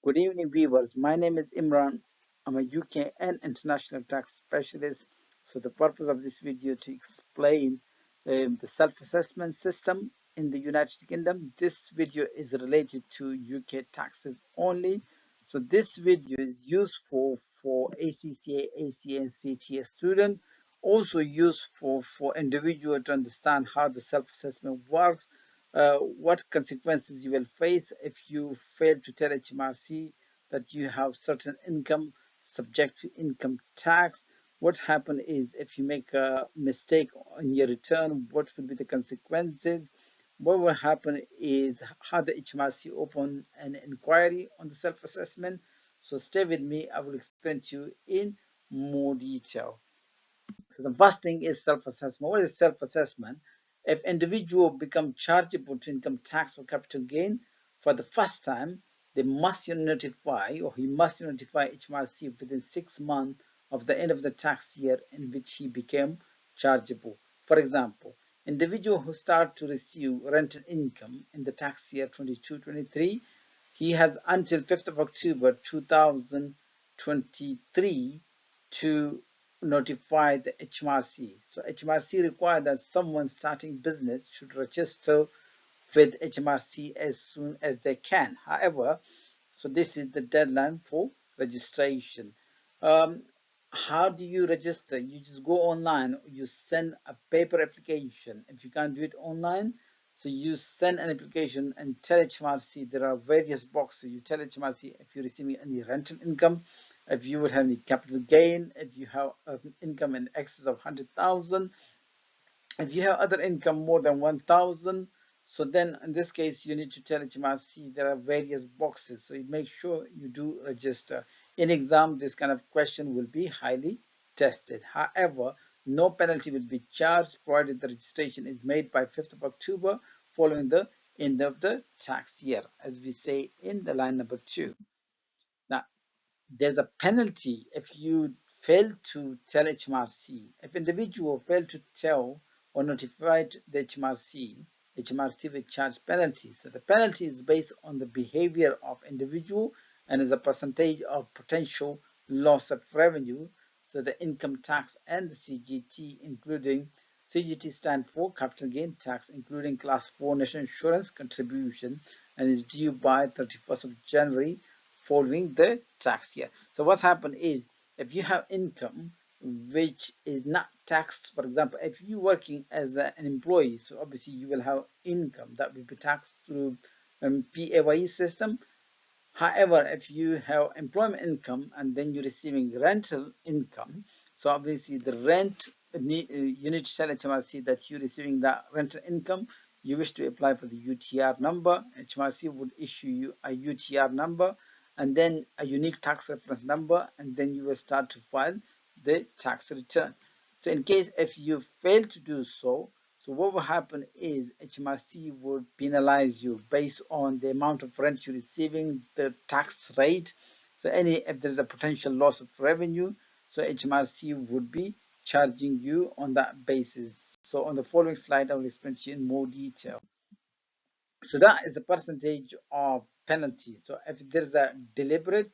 Good evening, viewers. My name is Imran. I'm a UK and international tax specialist. So the purpose of this video to explain the self-assessment system in the United Kingdom. This video is related to UK taxes only. So this video is useful for ACCA, ACA, and CTA student. Also useful for individual to understand how the self-assessment works, what consequences you will face if you fail to tell HMRC that you have certain income subject to income tax. What happens is if you make a mistake on your return, what will be the consequences? What will happen is how the HMRC open an inquiry on the self-assessment. So stay with me, I will explain to you in more detail. So the first thing is self-assessment. What is self-assessment? If individual become chargeable to income tax or capital gain for the first time, they must notify or he must notify HMRC within 6 months of the end of the tax year in which he became chargeable. For example, individual who start to receive rental income in the tax year 22-23, he has until 5th of October 2023 to notify the HMRC. So HMRC requires that someone starting business should register with HMRC as soon as they can. However, so this is the deadline for registration. Um, how do you register? You just go online, you send a paper application. If you can't do it online, so you send an application and tell HMRC there are various boxes. You tell HMRC if you're receiving any rental income, if you would have any capital gain, if you have income in excess of 100,000, if you have other income more than 1,000. So then in this case, you need to tell HMRC there are various boxes. So you make sure you do register. In exam, this kind of question will be highly tested. However, no penalty will be charged provided the registration is made by 5th of October following the end of the tax year, as we say in the line number 2. Now, there's a penalty if you fail to tell HMRC. If individual fail to tell or notify the HMRC, HMRC will charge penalty. So the penalty is based on the behavior of individual and is a percentage of potential loss of revenue. So the income tax and the CGT, including CGT stand for capital gain tax, including class 4 national insurance contribution, and is due by 31st of January following the tax year. So what's happened is if you have income which is not taxed, for example, if you're working as an employee, so obviously you will have income that will be taxed through PAYE system. However, if you have employment income and then you're receiving rental income, so obviously the rent, you need to tell HMRC that you're receiving that rental income. You wish to apply for the UTR number. HMRC would issue you a UTR number and then a unique tax reference number, and then you will start to file the tax return. So in case if you fail to do so, so what will happen is HMRC would penalize you based on the amount of rent you're receiving, the tax rate. So if there's a potential loss of revenue, so HMRC would be charging you on that basis. So on the following slide, I will explain to you in more detail. So that is a percentage of penalty. So if there's a deliberate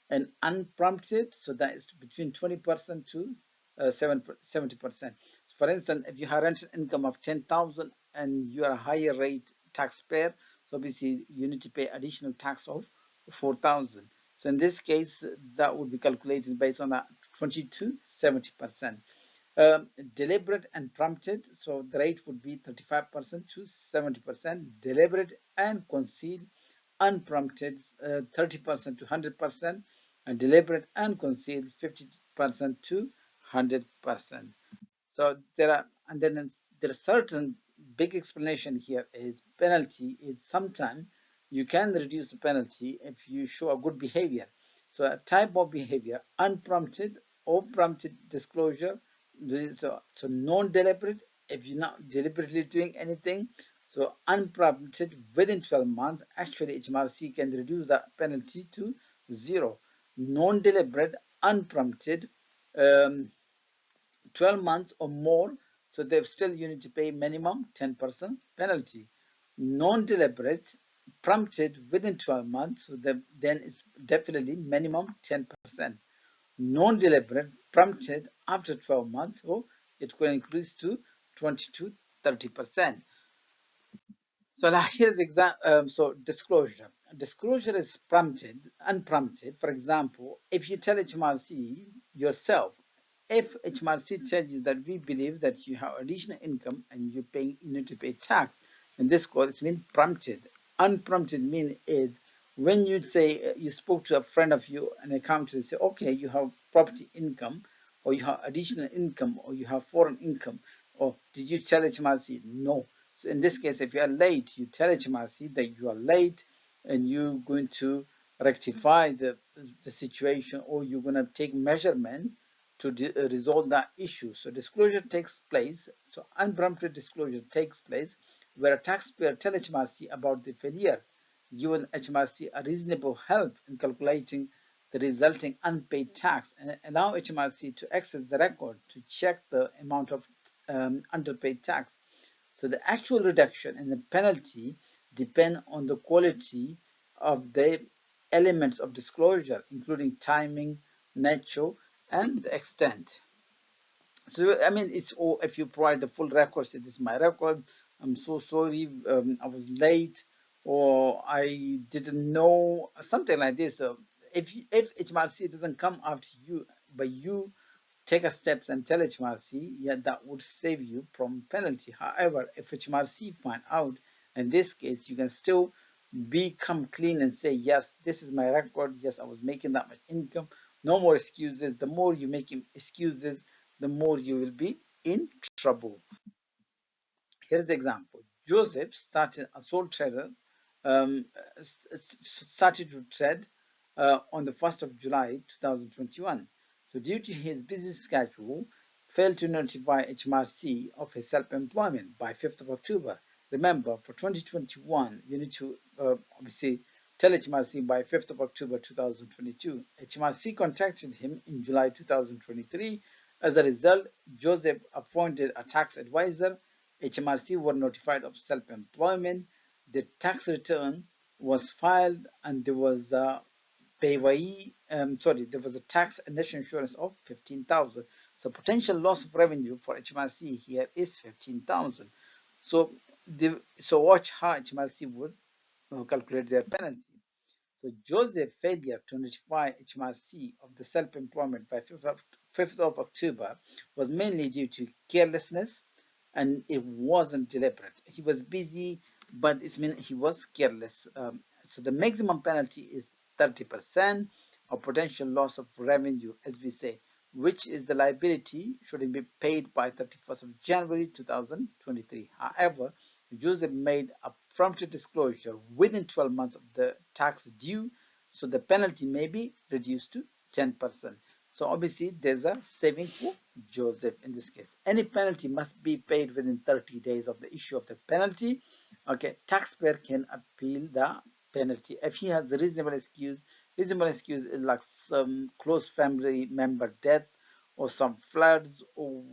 and unprompted, so that is between 20% to 70%. For instance, if you have rental income of 10,000 and you are a higher rate taxpayer, so obviously you need to pay additional tax of 4,000. So in this case, that would be calculated based on that 20 to 70%. Deliberate and prompted, so the rate would be 35% to 70%. Deliberate and concealed, unprompted 30% to 100%, and deliberate and concealed 50% to 100%. So there are, and then there are certain big explanation here is penalty is sometimes you can reduce the penalty if you show a good behavior. So a type of behavior, unprompted or prompted disclosure. So non-deliberate, if you're not deliberately doing anything. So unprompted within 12 months, actually HMRC can reduce the penalty to 0. Non-deliberate, unprompted, 12 months or more, so they've still you need to pay minimum 10% penalty. Non-deliberate, prompted within 12 months, so then it's definitely minimum 10%. Non-deliberate, prompted after 12 months, so it's going to increase to 20 to 30%. So now here's so disclosure. Disclosure is prompted, unprompted. For example, if you tell HMRC yourself, if HMRC tells you that we believe that you have additional income and you need to pay tax, in this case, it's been prompted. Unprompted mean is when you say you spoke to a friend of you, an accountant, say, okay, you have property income, or you have additional income, or you have foreign income, or did you tell HMRC? No. So in this case, if you are late, you tell HMRC that you are late and you're going to rectify the situation, or you're going to take measurement to resolve that issue. So disclosure takes place. So unprompted disclosure takes place where a taxpayer tells HMRC about the failure, given HMRC a reasonable help in calculating the resulting unpaid tax, and allow HMRC to access the record to check the amount of underpaid tax. So the actual reduction in the penalty depend on the quality of the elements of disclosure, including timing, nature, and the extent. So I mean, it's all if you provide the full record, say this is my record, I'm so sorry, I was late, or I didn't know, something like this. If HMRC doesn't come after you, but you take a steps and tell HMRC, yeah, that would save you from penalty. However, if HMRC find out, in this case, you can still become clean and say, yes, this is my record. Yes, I was making that much income. No more excuses. The more you make excuses, the more you will be in trouble. Here's the example. Joseph started a sole trader, started to trade on the 1st of July 2021. So due to his busy schedule, failed to notify HMRC of his self-employment by 5th of October. Remember, for 2021, you need to obviously tell HMRC by 5th of October 2022. HMRC contacted him in July 2023. As a result, Joseph appointed a tax advisor. HMRC were notified of self-employment. The tax return was filed, and there was a there was a tax and national insurance of 15,000. So potential loss of revenue for HMRC here is 15,000. So watch how HMRC would calculate their penalty. So Joseph's failure to notify HMRC of the self-employment by 5th of October was mainly due to carelessness, and it wasn't deliberate. He was busy, but it meant he was careless. So the maximum penalty is 30% of potential loss of revenue, as we say, which is the liability should be paid by 31st of January 2023. However, Joseph made a prompt disclosure within 12 months of the tax due, so the penalty may be reduced to 10%. So obviously there's a saving for Joseph in this case. Any penalty must be paid within 30 days of the issue of the penalty. Okay, taxpayer can appeal the penalty if he has the reasonable excuse. Reasonable excuse is like some close family member death, or some floods, or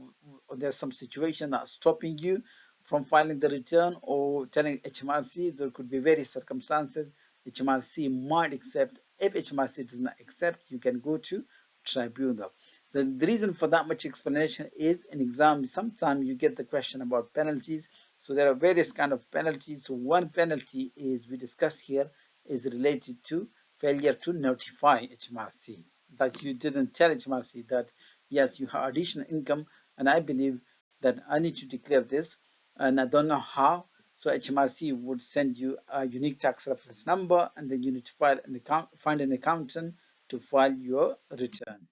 there's some situation that's stopping you from filing the return, or telling HMRC. There could be various circumstances. HMRC might accept. If HMRC does not accept, you can go to tribunal. So the reason for that much explanation is in exam, sometimes you get the question about penalties. So there are various kind of penalties. So one penalty is we discuss here is related to failure to notify HMRC, that you didn't tell HMRC that yes, you have additional income, and I believe that I need to declare this, and I don't know how. So HMRC would send you a unique tax reference number, and then you need to find an accountant to file your return.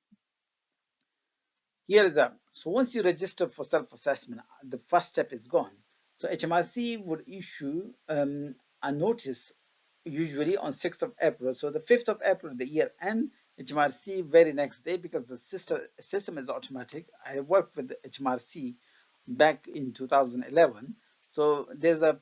Here is a, so once you register for self-assessment, the first step is gone. So HMRC would issue a notice usually on 6th of April. So the 5th of April, the year end, HMRC very next day, because the system is automatic. I worked with the HMRC back in 2011. So there's a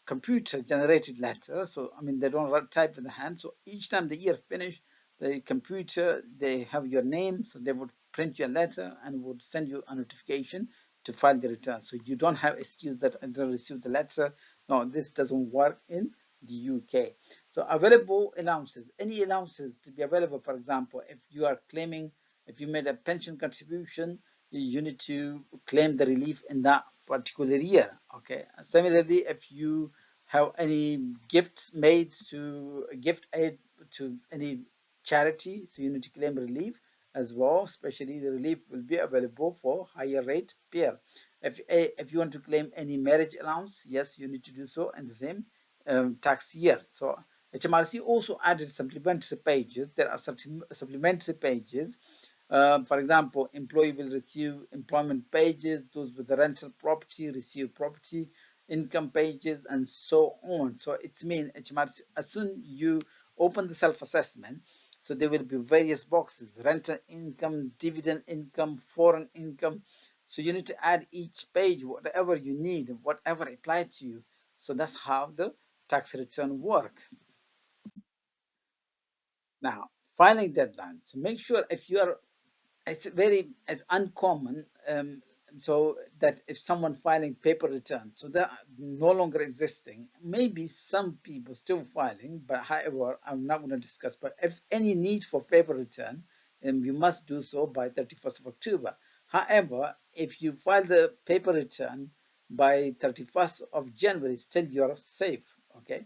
computer generated letter. So I mean, they don't type with the hand. So each time the year finish, the computer, they have your name. So they would print your letter and would send you a notification to file the return. So you don't have excuse that I didn't receive the letter. No, this doesn't work in the UK. So available allowances, any allowances to be available, for example, if you are claiming, if you made a pension contribution, you need to claim the relief in that particular year. Okay. Similarly, if you have any gifts made to gift aid to any charity, so you need to claim relief as well. Especially the relief will be available for higher rate pair. If you want to claim any marriage allowance, yes, you need to do so in the same tax year. So HMRC also added supplementary pages. There are supplementary pages. For example, employee will receive employment pages. Those with the rental property receive property income pages, and so on. So it's mean HMRC, as soon you open the self-assessment, so there will be various boxes: rental income, dividend income, foreign income. So you need to add each page whatever you need, whatever applied to you. So that's how the tax return work. Now, filing deadline. So make sure if you are, it's uncommon, so that if someone filing paper return, so that no longer existing, maybe some people still filing, but however, I'm not going to discuss. But if any need for paper return, you must do so by 31st of October. However, if you file the paper return by 31st of January, still you are safe. Okay.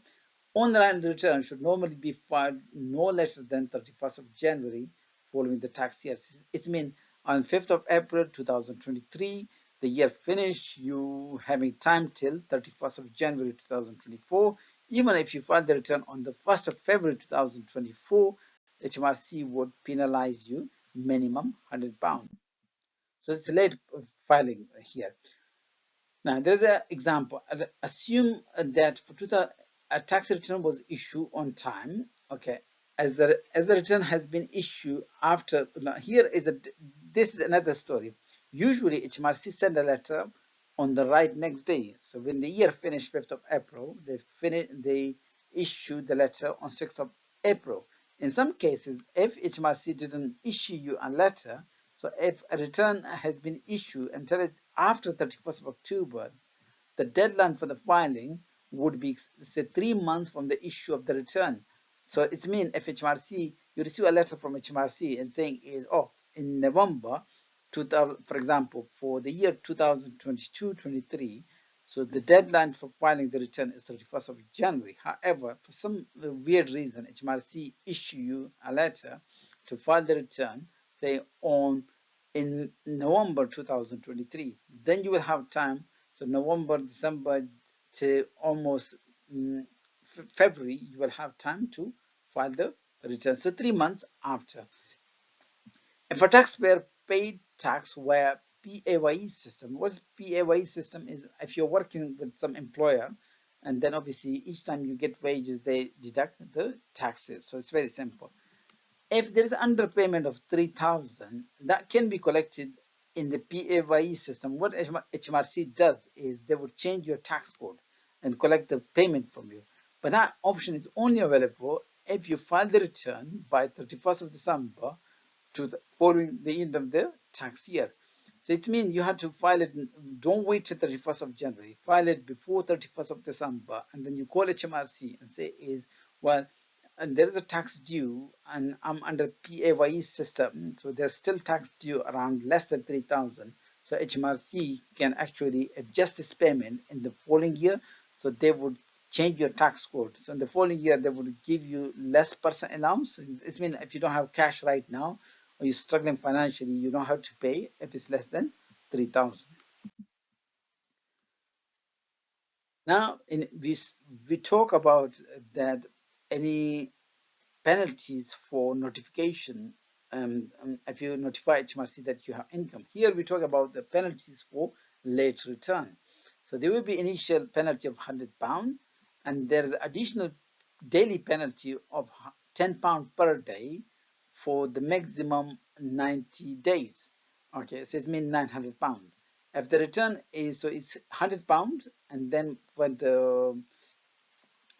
Online return should normally be filed no later than 31st of January following the tax year. It means on 5th of April 2023, the year finished, you having time till 31st of January 2024. Even if you file the return on the 1st of February 2024, HMRC would penalize you minimum £100. So it's late filing here. Now, there's an example. Assume that for 2000, a tax return was issued on time. Okay, as the return has been issued after. Now, here is this is another story. Usually, HMRC send a letter on the right next day. So when the year finished 5th of April, they issue the letter on 6th of April. In some cases, if HMRC didn't issue you a letter, so if a return has been issued until after 31st of October, the deadline for the filing would be, say, 3 months from the issue of the return. So it means if HMRC, you receive a letter from HMRC and saying is, oh, in November 2000, for example, for the year 2022-23, so the deadline for filing the return is 31st of January. However, for some weird reason, HMRC issue you a letter to file the return, say on in November 2023. Then you will have time. So November, December to almost February, you will have time to file the return. So 3 months after. If a taxpayer paid tax via PAYE system, what PAYE system is, if you're working with some employer, and then obviously each time you get wages, they deduct the taxes. So it's very simple. If there is underpayment of 3,000, that can be collected in the PAYE system. What HMRC does is they will change your tax code and collect the payment from you. But that option is only available if you file the return by 31st of December following the end of the tax year. So it means you have to file it, don't wait till 31st of January, file it before 31st of December, and then you call HMRC and say well, and there is a tax due and I'm under PAYE system, so there's still tax due around less than 3,000. So HMRC can actually adjust this payment in the following year. So they would change your tax code. So in the following year, they would give you less percent allowance. It means if you don't have cash right now, or you're struggling financially, you don't have to pay if it's less than 3,000. Now, we talk about that any penalties for notification, if you notify HMRC that you have income. Here we talk about the penalties for late return. So there will be initial penalty of £100, and there is additional daily penalty of £10 per day for the maximum 90 days. Okay, so it means £900. If the return is, so it's £100, and then when the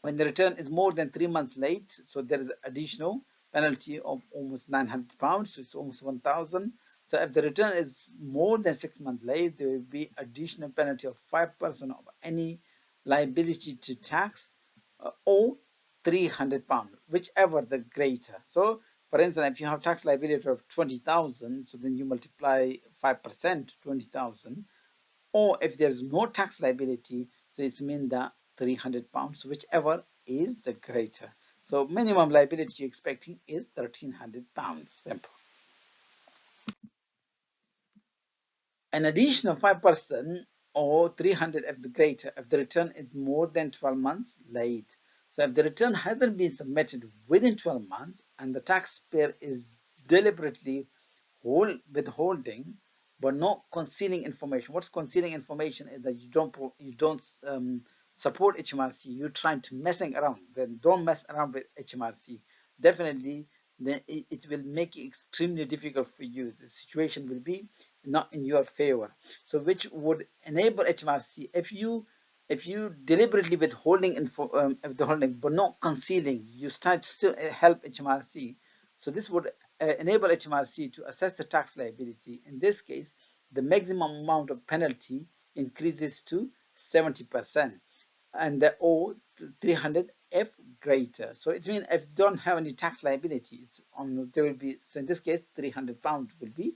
return is more than 3 months late, so there is additional penalty of almost £900, so it's almost 1,000. So if the return is more than 6 months late, there will be additional penalty of 5% of any liability to tax or £300, whichever the greater. So, for instance, if you have tax liability of 20,000, so then you multiply 5%, 20,000. Or if there's no tax liability, so it's mean that £300, whichever is the greater. So minimum liability you're expecting is £1,300. Simple. An additional 5% or 300 if the greater if the return is more than 12 months late. So if the return hasn't been submitted within 12 months and the taxpayer is deliberately withholding but not concealing information. What's concealing information is that you don't support HMRC. You're trying to messing around. Then don't mess around with HMRC. Definitely, then it will make it extremely difficult for you. The situation will be not in your favor. So which would enable HMRC if you deliberately withholding but not concealing, you start to still help HMRC. So this would enable HMRC to assess the tax liability. In this case, the maximum amount of penalty increases to 70%, and the O 300 F greater. So it means if you don't have any tax liabilities, there will be, so in this case, £300 will be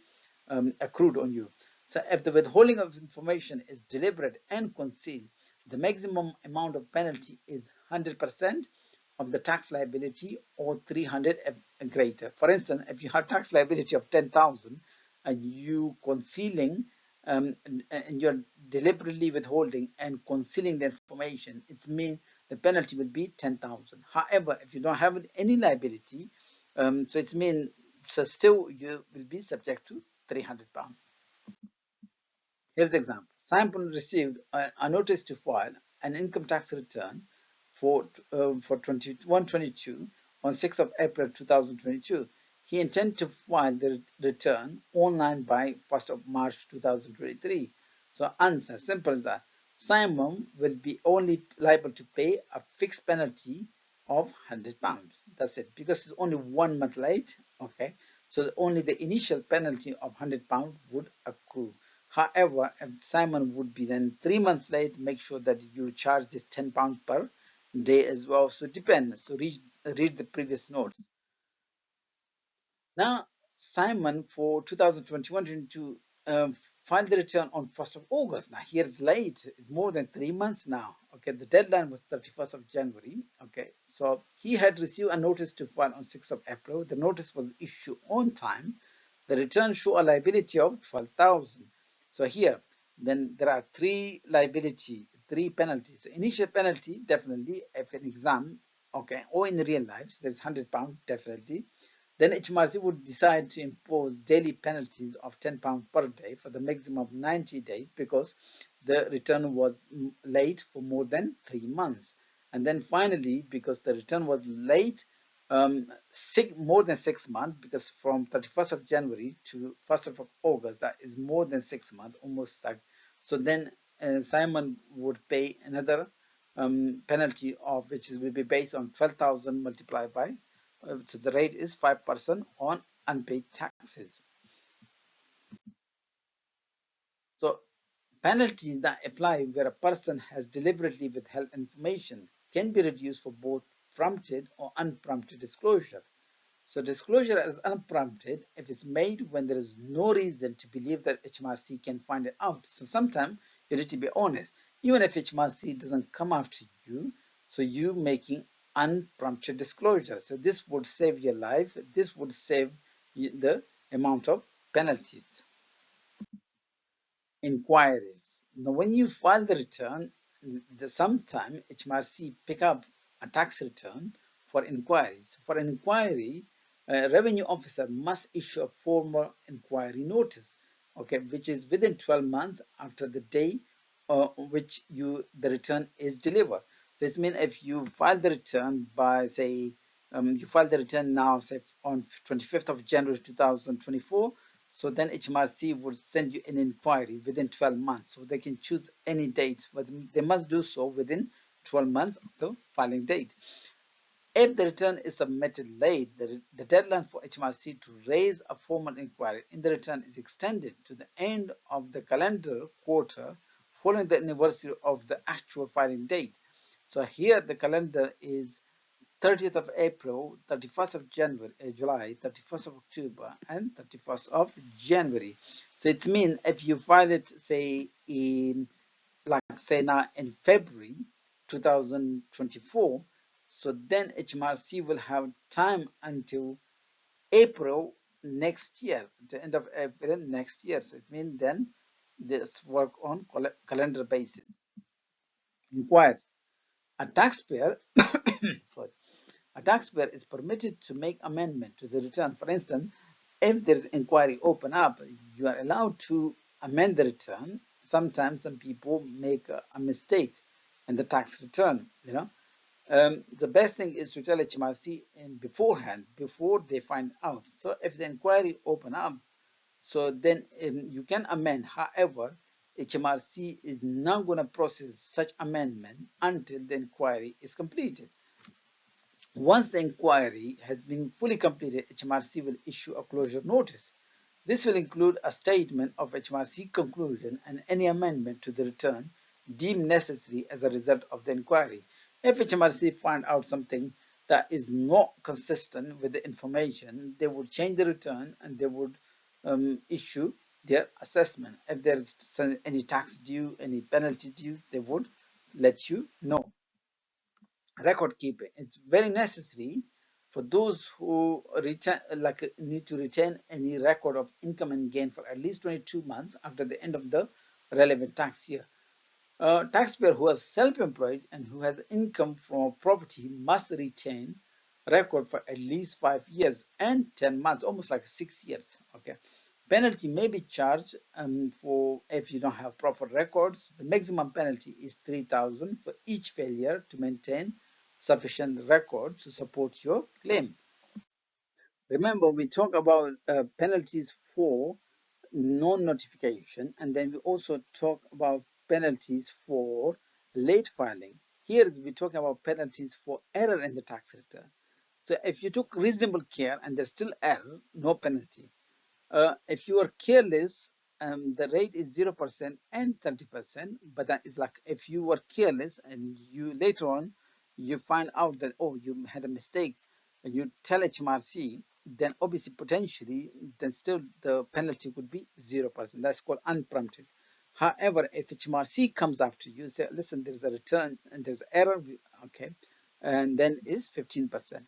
accrued on you. So if the withholding of information is deliberate and concealed, the maximum amount of penalty is 100% of the tax liability or 300 and greater. For instance, if you have tax liability of 10,000 and you concealing and you're deliberately withholding and concealing the information, it means the penalty will be 10,000. However, if you don't have any liability, so it means so still you will be subject to £300. Here's the example. Simon received a notice to file an income tax return for 2122 on 6th of April 2022. He intended to file the return online by 1st of March 2023. So answer, simple as that. Simon will be only liable to pay a fixed penalty of £100. That's it, because it's only 1 month late. Okay, so only the initial penalty of £100 would accrue. However, if Simon would be then 3 months late, make sure that you charge this £10 per day as well. So depends. So read the previous notes. Now, Simon for 2021-22 filed the return on 1st of August. Now, here it's late. It's more than 3 months now. Okay, the deadline was 31st of January. Okay, so he had received a notice to file on 6th of April. The notice was issued on time. The return show a liability of 12,000. So here, then there are three penalties. So initial penalty, definitely, if an exam, okay, or in real life, so there's £100 definitely. Then HMRC would decide to impose daily penalties of £10 per day for the maximum of 90 days because the return was late for more than 3 months. And then finally, because the return was late more than 6 months, because from 31st of January to 1st of August, that is more than 6 months, almost like. So then Simon would pay another penalty of which will be based on 12,000 multiplied by so the rate is 5% on unpaid taxes. So penalties that apply where a person has deliberately withheld information can be reduced for both prompted or unprompted disclosure. So disclosure is unprompted if it's made when there is no reason to believe that HMRC can find it out. So sometimes you need to be honest. Even if HMRC doesn't come after you, so you making unprompted disclosure. So this would save your life. This would save the amount of penalties. Inquiries. Now, when you file the return, sometime HMRC pick up a tax return for inquiries. For an inquiry, a revenue officer must issue a formal inquiry notice, okay, which is within 12 months after the day which the return is delivered. So it means if you file the return by say you file the return now, say on 25th of January 2024. So then HMRC would send you an inquiry within 12 months. So they can choose any date, but they must do so within 12 months of the filing date. If the return is submitted late, the deadline for HMRC to raise a formal inquiry in the return is extended to the end of the calendar quarter following the anniversary of the actual filing date. So here the calendar is 30th of April, 31st of January, July, 31st of October, and 31st of January. So it means if you file it, say in, like say now in February 2024, so then HMRC will have time until April next year, the end of April next year. So it means then this work on calendar basis. Inquires a taxpayer, sorry, a taxpayer is permitted to make amendment to the return. For instance, if there's inquiry open up, you are allowed to amend the return. Sometimes some people make a mistake in the tax return, the best thing is to tell HMRC in beforehand, before they find out. So if the inquiry open up, so then you can amend. However, HMRC is not going to process such amendment until the inquiry is completed. Once the inquiry has been fully completed, HMRC will issue a closure notice. This will include a statement of HMRC conclusion and any amendment to the return deemed necessary as a result of the inquiry. If HMRC find out something that is not consistent with the information, they would change the return and they would issue their assessment. If there's any tax due, any penalty due, they would let you know. Record keeping, it's very necessary for those who retain, need to retain any record of income and gain for at least 22 months after the end of the relevant tax year. A taxpayer who is self-employed and who has income from property must retain record for at least 5 years and 10 months, almost like 6 years. Okay. Penalty may be charged for if you don't have proper records. The maximum penalty is 3,000 for each failure to maintain sufficient record to support your claim. Remember, we talk about penalties for non-notification, and then we also talk about penalties for late filing. Here we're talking about penalties for error in the tax return. So if you took reasonable care and there's still error, no penalty. If you are careless, the rate is 0% and 30%, but that is like if you were careless and you later on you find out that, oh, you had a mistake, and you tell HMRC, then obviously potentially then still the penalty would be 0%. That's called unprompted. However, if HMRC comes after you, say, listen, there's a return and there's error, okay, and then is 15%.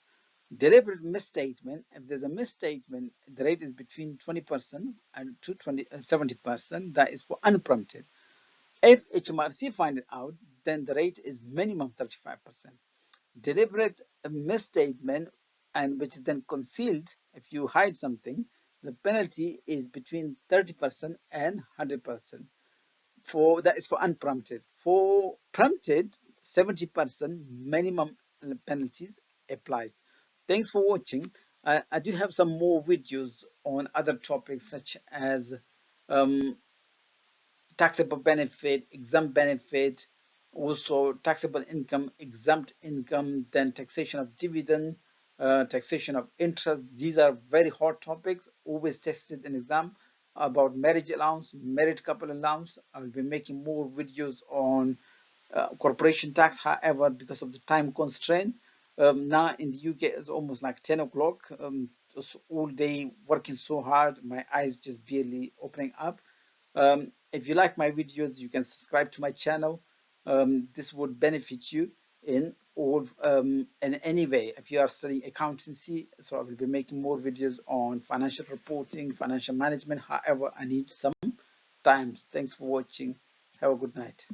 Deliberate misstatement, if there's a misstatement, the rate is between 20% and to 70%. That is for unprompted. If HMRC find it out, then the rate is minimum 35%. Deliberate misstatement, and which is then concealed, if you hide something, the penalty is between 30% and 100%. For that is for unprompted. For prompted, 70% minimum penalties applies. Thanks for watching. I do have some more videos on other topics such as taxable benefit, exempt benefit, also taxable income, exempt income, then taxation of dividend, taxation of interest. These are very hot topics, always tested in exam, about marriage allowance, married couple allowance. I'll be making more videos on corporation tax. However, because of the time constraint, now in the UK it's almost like 10 o'clock. Just all day working so hard, my eyes just barely opening up. If you like my videos, you can subscribe to my channel. This would benefit you in all in any way. If you are studying accountancy, so I will be making more videos on financial reporting, financial management. However, I need some time. Thanks for watching. Have a good night.